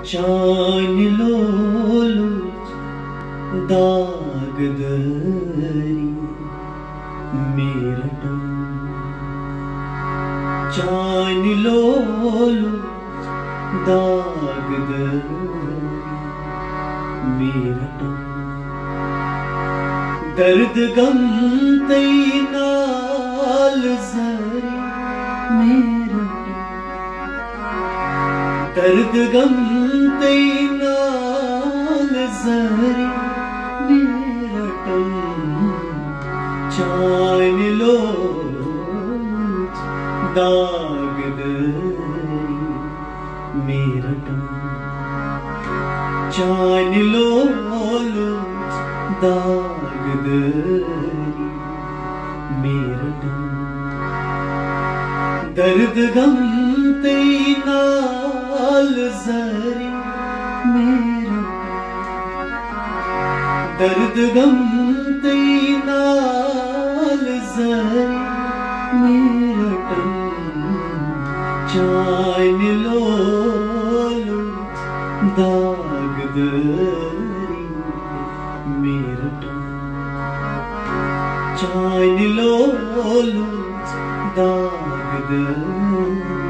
चान लोलू दागदरी मेरठम चान लोलू दागदरी मेरठम दर्द गम तई नाल जरी मेरठम दर्द गम तई नाल जरी मेरठम चान लोलू दागदरी मेरठम चान लोलू दागदरी मेरठम दर्द गम तई नाल जरी मेरठम दर्द गम तई नाल जरी मेरठम चान लोलू दागदरी मेरठम चान लोलू दागदरी